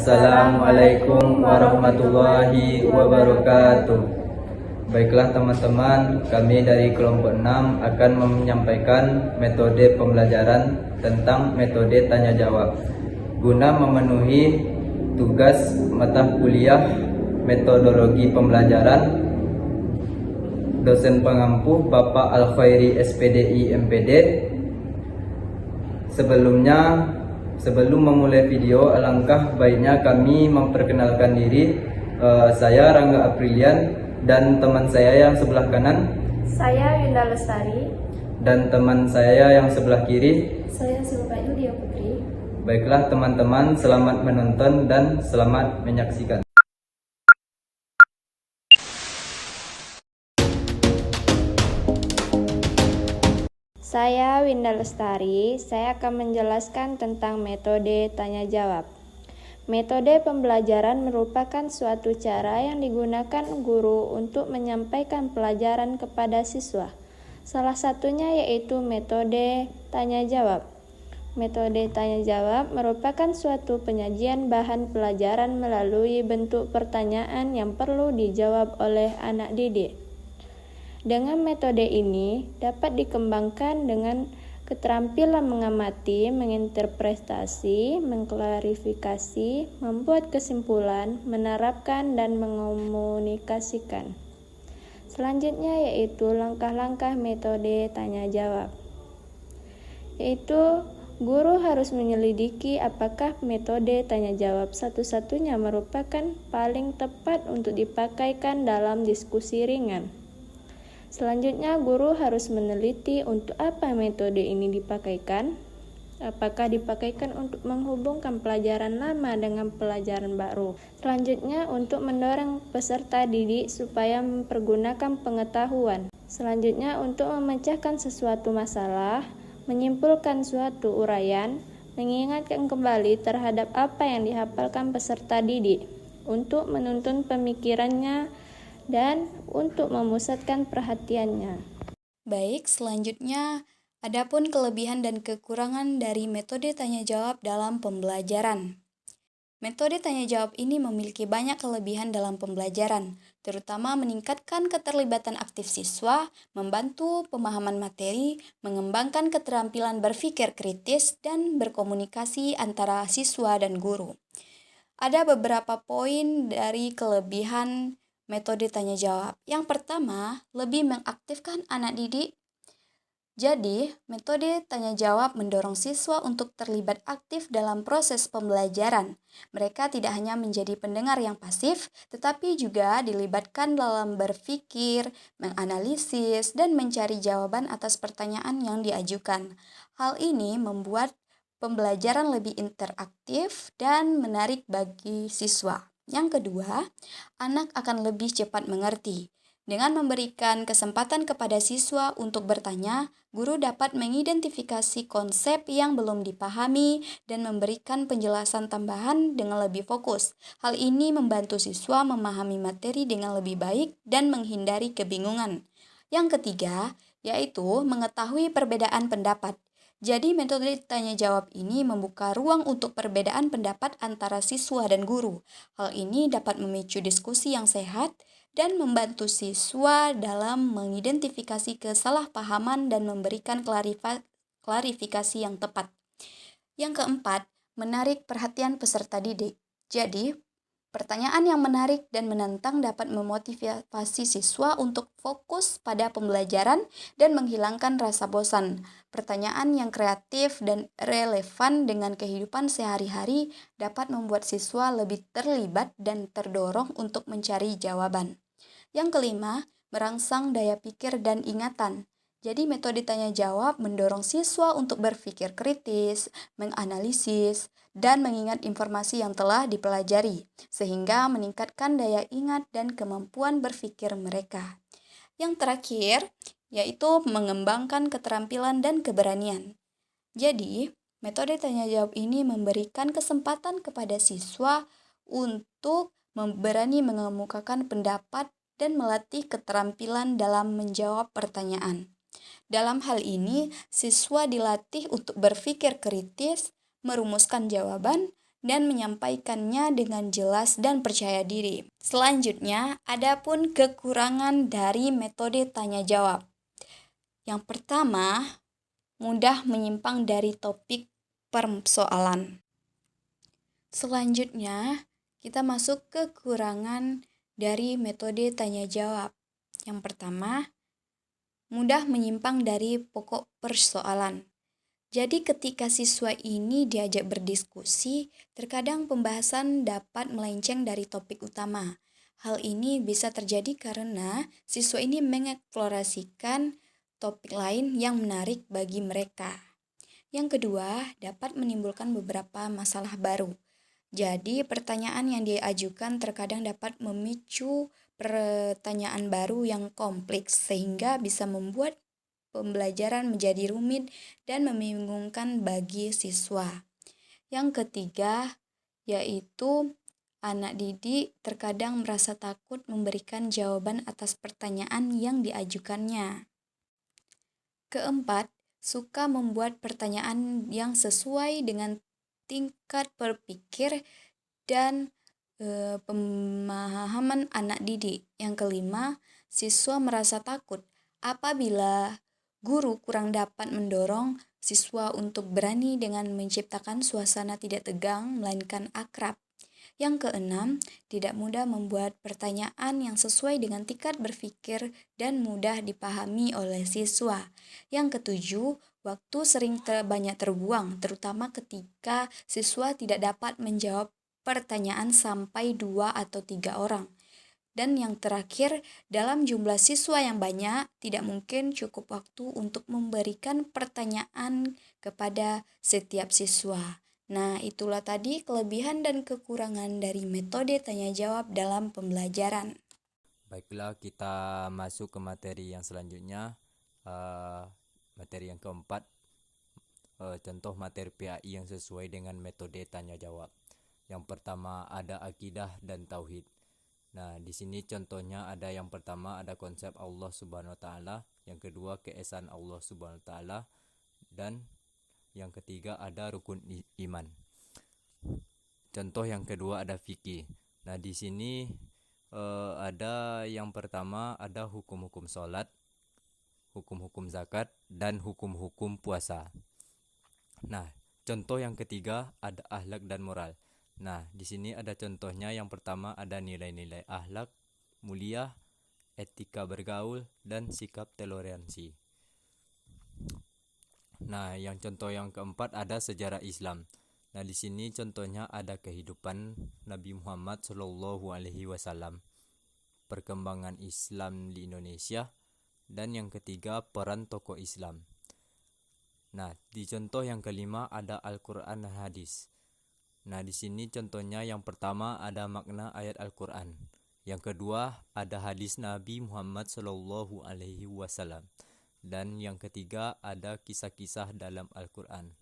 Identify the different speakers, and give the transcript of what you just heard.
Speaker 1: Assalamualaikum warahmatullahi wabarakatuh. Baiklah teman-teman, kami dari kelompok 6 akan menyampaikan metode pembelajaran tentang metode tanya jawab guna memenuhi tugas mata kuliah metodologi pembelajaran dosen pengampu Bapak Al-Khairi SPDI MPD. Sebelum memulai video, alangkah baiknya kami memperkenalkan diri. Saya Rangga Aprilian dan teman saya yang sebelah kanan.
Speaker 2: Saya Winda Lestari.
Speaker 1: Dan teman saya yang sebelah kiri.
Speaker 2: Saya Silva Yulia Putri.
Speaker 1: Baiklah teman-teman, selamat menonton dan selamat menyaksikan.
Speaker 2: Saya Winda Lestari, saya akan menjelaskan tentang metode tanya jawab. Metode pembelajaran merupakan suatu cara yang digunakan guru untuk menyampaikan pelajaran kepada siswa. Salah satunya yaitu metode tanya jawab. Metode tanya jawab merupakan suatu penyajian bahan pelajaran melalui bentuk pertanyaan yang perlu dijawab oleh anak didik. Dengan metode ini dapat dikembangkan dengan keterampilan mengamati, menginterpretasi, mengklarifikasi, membuat kesimpulan, menerapkan, dan mengomunikasikan. Selanjutnya yaitu langkah-langkah metode tanya jawab. Yaitu guru harus menyelidiki apakah metode tanya jawab satu-satunya merupakan paling tepat untuk dipakaikan dalam diskusi ringan. Selanjutnya, guru harus meneliti untuk apa metode ini dipakaikan. Apakah dipakaikan untuk menghubungkan pelajaran lama dengan pelajaran baru. Selanjutnya, untuk mendorong peserta didik supaya mempergunakan pengetahuan. Selanjutnya, untuk memecahkan sesuatu masalah, menyimpulkan suatu uraian, mengingatkan kembali terhadap apa yang dihafalkan peserta didik, untuk menuntun pemikirannya, dan untuk memusatkan perhatiannya.
Speaker 3: Baik, selanjutnya adapun kelebihan dan kekurangan dari metode tanya jawab dalam pembelajaran. Metode tanya jawab ini memiliki banyak kelebihan dalam pembelajaran, terutama meningkatkan keterlibatan aktif siswa, membantu pemahaman materi, mengembangkan keterampilan berpikir kritis, dan berkomunikasi antara siswa dan guru. Ada beberapa poin dari kelebihan metode tanya jawab. Yang pertama, lebih mengaktifkan anak didik. Jadi, metode tanya jawab mendorong siswa untuk terlibat aktif dalam proses pembelajaran. Mereka tidak hanya menjadi pendengar yang pasif, tetapi juga dilibatkan dalam berpikir, menganalisis, dan mencari jawaban atas pertanyaan yang diajukan. Hal ini membuat pembelajaran lebih interaktif dan menarik bagi siswa. Yang kedua, anak akan lebih cepat mengerti. Dengan memberikan kesempatan kepada siswa untuk bertanya, guru dapat mengidentifikasi konsep yang belum dipahami dan memberikan penjelasan tambahan dengan lebih fokus. Hal ini membantu siswa memahami materi dengan lebih baik dan menghindari kebingungan. Yang ketiga, yaitu mengetahui perbedaan pendapat. Jadi metode tanya jawab ini membuka ruang untuk perbedaan pendapat antara siswa dan guru. Hal ini dapat memicu diskusi yang sehat dan membantu siswa dalam mengidentifikasi kesalahpahaman dan memberikan klarifikasi yang tepat. Yang keempat, menarik perhatian peserta didik. Jadi, pertanyaan yang menarik dan menantang dapat memotivasi siswa untuk fokus pada pembelajaran dan menghilangkan rasa bosan. Pertanyaan yang kreatif dan relevan dengan kehidupan sehari-hari dapat membuat siswa lebih terlibat dan terdorong untuk mencari jawaban. Yang kelima, merangsang daya pikir dan ingatan. Jadi metode tanya jawab mendorong siswa untuk berpikir kritis, menganalisis, dan mengingat informasi yang telah dipelajari, sehingga meningkatkan daya ingat dan kemampuan berpikir mereka. Yang terakhir, yaitu mengembangkan keterampilan dan keberanian. Jadi, metode tanya jawab ini memberikan kesempatan kepada siswa untuk berani mengemukakan pendapat dan melatih keterampilan dalam menjawab pertanyaan. Dalam hal ini, siswa dilatih untuk berpikir kritis, merumuskan jawaban, dan menyampaikannya dengan jelas dan percaya diri. Selanjutnya, adapun kekurangan dari metode tanya jawab. Yang pertama, mudah menyimpang dari topik persoalan. Selanjutnya, kita masuk ke kekurangan dari metode tanya jawab. Yang pertama, mudah menyimpang dari pokok persoalan. Jadi ketika siswa ini diajak berdiskusi, terkadang pembahasan dapat melenceng dari topik utama. Hal ini bisa terjadi karena siswa ini mengeksplorasikan topik lain yang menarik bagi mereka. Yang kedua, dapat menimbulkan beberapa masalah baru. Jadi, pertanyaan yang diajukan terkadang dapat memicu pertanyaan baru yang kompleks sehingga bisa membuat pembelajaran menjadi rumit dan membingungkan bagi siswa. Yang ketiga, yaitu anak didik terkadang merasa takut memberikan jawaban atas pertanyaan yang diajukannya. Keempat, suka membuat pertanyaan yang sesuai dengan tingkat berpikir dan pemahaman anak didik. Yang kelima, siswa merasa takut apabila guru kurang dapat mendorong siswa untuk berani dengan menciptakan suasana tidak tegang, melainkan akrab. Yang keenam, tidak mudah membuat pertanyaan yang sesuai dengan tingkat berpikir dan mudah dipahami oleh siswa. Yang ketujuh, waktu sering banyak terbuang, terutama ketika siswa tidak dapat menjawab pertanyaan sampai 2 atau 3 orang. Dan yang terakhir, dalam jumlah siswa yang banyak, tidak mungkin cukup waktu untuk memberikan pertanyaan kepada setiap siswa. Nah, itulah tadi kelebihan dan kekurangan dari metode tanya jawab dalam pembelajaran.
Speaker 1: Baiklah, kita masuk ke materi yang selanjutnya. Materi yang keempat, contoh materi PAI yang sesuai dengan metode tanya jawab. Yang pertama ada akidah dan tauhid. Nah, di sini contohnya ada yang pertama ada konsep Allah Subhanahu wa taala, yang kedua keesaan Allah Subhanahu wa taala, dan yang ketiga ada rukun iman. Contoh yang kedua ada fikih. Nah, di sini ada yang pertama ada hukum-hukum sholat, hukum-hukum zakat, dan hukum-hukum puasa. Nah, contoh yang ketiga ada akhlak dan moral. Nah, di sini ada contohnya. Yang pertama ada nilai-nilai akhlak mulia, etika bergaul, dan sikap toleransi. Nah, yang contoh yang keempat ada sejarah Islam. Nah, di sini contohnya ada kehidupan Nabi Muhammad SAW, perkembangan Islam di Indonesia, dan yang ketiga peran tokoh Islam. Nah, di contoh yang kelima ada Al-Quran dan hadis. Nah, di sini contohnya yang pertama ada makna ayat Al-Quran. Yang kedua ada hadis Nabi Muhammad SAW. Dan yang ketiga ada kisah-kisah dalam Al-Quran.